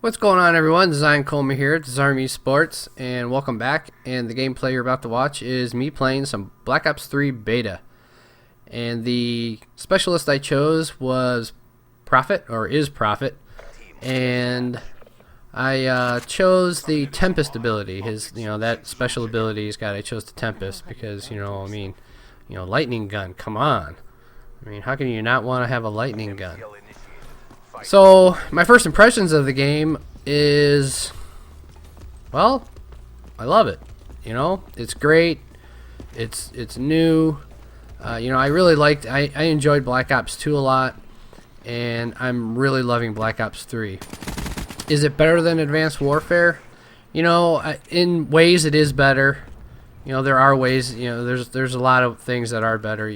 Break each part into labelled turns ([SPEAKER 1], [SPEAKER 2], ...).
[SPEAKER 1] What's going on, everyone? DesignedComa here, Disarm Esports, and welcome back. And the gameplay you're about to watch is me playing some Black Ops 3 beta. And the specialist I chose was PHOPHET, or is PHOPHET, and I chose the TEMPEST ability. That special ability he's got. I chose the TEMPEST because lightning gun. Come on, how can you not want to have a lightning gun? So, my first impressions of the game is, well, I love it. It's great. It's new. I really liked, I enjoyed Black Ops 2 a lot, and I'm really loving Black Ops 3. Is it better than Advanced Warfare? In ways it is better. There are ways, there's a lot of things that are better.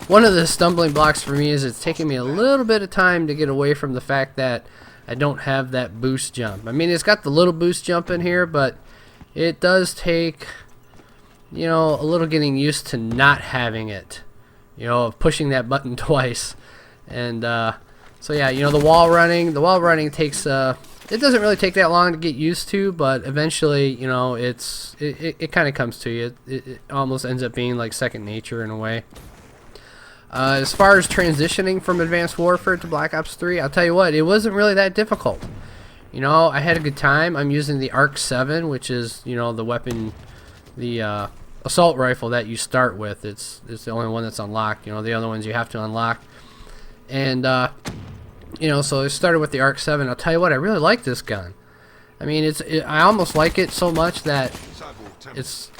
[SPEAKER 1] One of the stumbling blocks for me is it's taking me a little bit of time to get away from the fact that I don't have that boost jump. It's got the little boost jump in here, but it does take, a little getting used to not having it, of pushing that button twice. And so yeah, the wall running takes it doesn't really take that long to get used to, but eventually, it kind of comes to you. It almost ends up being like second nature in a way. As far as transitioning from Advanced Warfare to Black Ops 3, I'll tell you what, it wasn't really that difficult. I had a good time. I'm using the ARC-7, which is, the weapon, the assault rifle that you start with. It's the only one that's unlocked. The other ones you have to unlock. And so I started with the ARC-7. I'll tell you what, I really like this gun. I almost like it so much that it's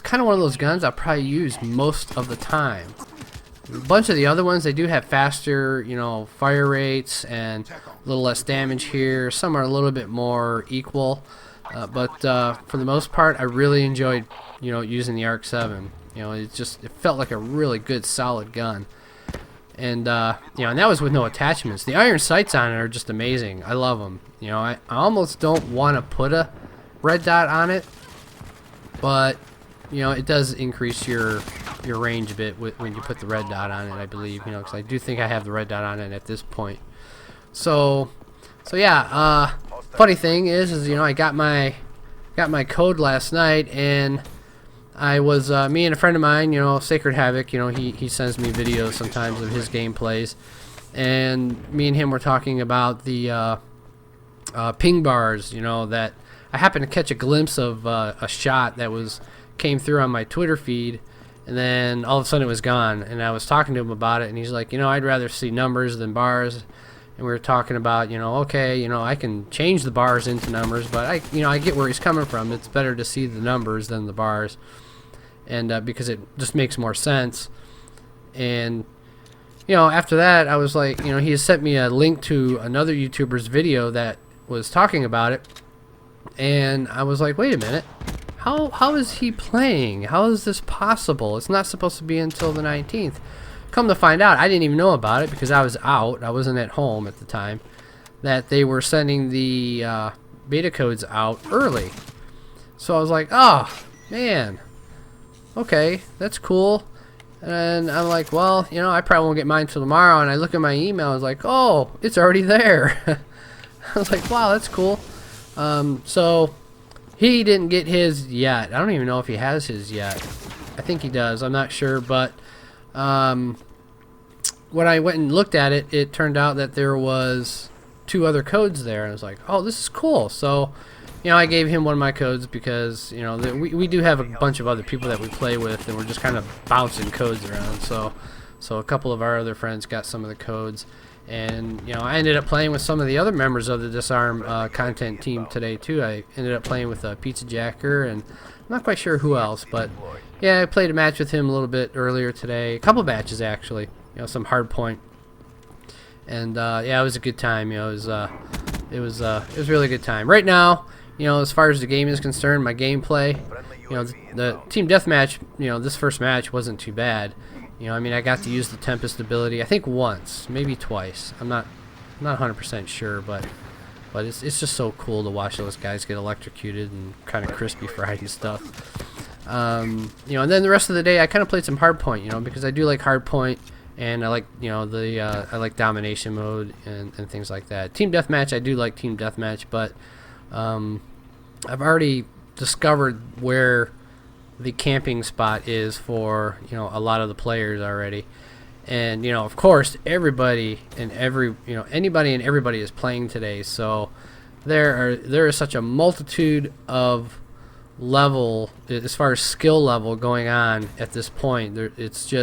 [SPEAKER 1] kind of one of those guns I'll probably use most of the time. A bunch of the other ones, they do have faster, fire rates and a little less damage here. Some are a little bit more equal, but for the most part, I really enjoyed, using the ARC-7. It felt like a really good, solid gun. And and that was with no attachments. The iron sights on it are just amazing. I love them. I almost don't want to put a red dot on it, but it does increase your range a bit when you put the red dot on it, I believe. Because I do think I have the red dot on it at this point. So yeah. Funny thing is I got my code last night, and I was me and a friend of mine, Sacred Havoc, he sends me videos sometimes of his gameplays, and me and him were talking about the ping bars, that I happened to catch a glimpse of a shot that came through on my Twitter feed, and then all of a sudden it was gone. And I was talking to him about it, and he's like, I'd rather see numbers than bars. And we were talking about, okay, I can change the bars into numbers, but I get where he's coming from. It's better to see the numbers than the bars, and because it just makes more sense. And after that, I was like, he has sent me a link to another YouTuber's video that was talking about it, and I was like, wait a minute, how is he playing? How is this possible? It's not supposed to be until the 19th. Come to find out, I didn't even know about it because I was out. I wasn't at home at the time. That they were sending the beta codes out early. So I was like, oh, man. Okay, that's cool. And I'm like, well, I probably won't get mine till tomorrow. And I look at my email. I was like, oh, it's already there. I was like, wow, that's cool. So he didn't get his yet. I don't even know if he has his yet. I think he does. I'm not sure, but when I went and looked at it, it turned out that there was 2 other codes there, and I was like, oh, this is cool. So I gave him one of my codes because we do have a bunch of other people that we play with, and we're just kind of bouncing codes around. So a couple of our other friends got some of the codes, and I ended up playing with some of the other members of the Disarm content team today too. I ended up playing with Pizza Jacker, and I'm not quite sure who else, but yeah, I played a match with him a little bit earlier today. A couple matches actually. Some hard point, and yeah, it was a good time. It was really a good time. Right now, as far as the game is concerned, my gameplay, the team deathmatch, this first match wasn't too bad. I got to use the Tempest ability, I think once, maybe twice. I'm not 100% sure, but it's just so cool to watch those guys get electrocuted and kind of crispy fried and stuff. And then the rest of the day I kind of played some hardpoint, because I do like hardpoint, and I like, you know, the I like domination mode and things like that. Team deathmatch, I do like team deathmatch, but I've already discovered where the camping spot is for, you know, a lot of the players already. And, you know, of course, everybody and anybody and everybody is playing today. So there is such a multitude of level as far as skill level going on at this point. It's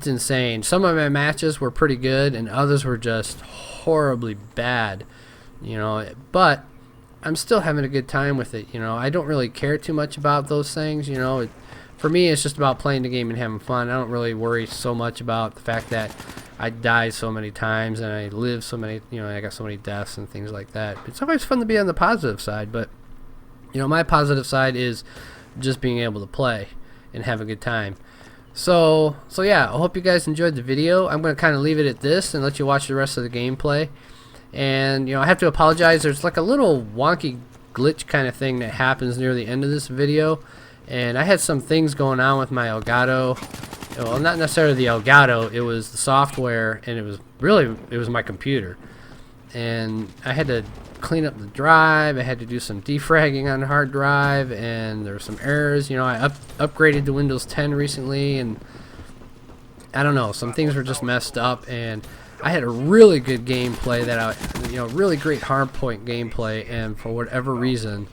[SPEAKER 1] insane. Some of my matches were pretty good, and others were just horribly bad. You know, but I'm still having a good time with it. You know, I don't really care too much about those things. You know, for me, it's just about playing the game and having fun. I don't really worry so much about the fact that I die so many times and I live so many, you know, I got so many deaths and things like that. It's always fun to be on the positive side, but, you know, my positive side is just being able to play and have a good time. So yeah, I hope you guys enjoyed the video. I'm going to kind of leave it at this and let you watch the rest of the gameplay. And, you know, I have to apologize. There's like a little wonky glitch kind of thing that happens near the end of this video. And I had some things going on with my Elgato. Well, not necessarily the Elgato. It was the software, and it was my computer. And I had to clean up the drive. I had to do some defragging on the hard drive, and there were some errors. You know, I upgraded to Windows 10 recently, and I don't know, some things were just messed up, and I had a really good gameplay really great hardpoint gameplay, and for whatever reason,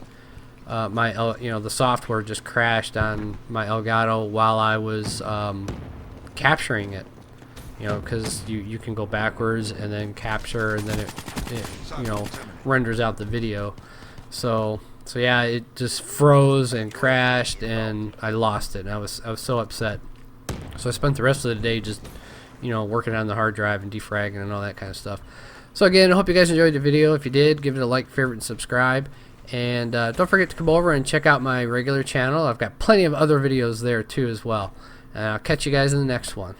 [SPEAKER 1] the software just crashed on my Elgato while I was capturing it. You know, because you can go backwards and then capture, and then it renders out the video. So yeah, it just froze and crashed, and I lost it, and I was so upset. So I spent the rest of the day just, you know, working on the hard drive and defragging and all that kind of stuff. So again, I hope you guys enjoyed the video. If you did, give it a like, favorite, and subscribe. And don't forget to come over and check out my regular channel. I've got plenty of other videos there too as well. And I'll catch you guys in the next one.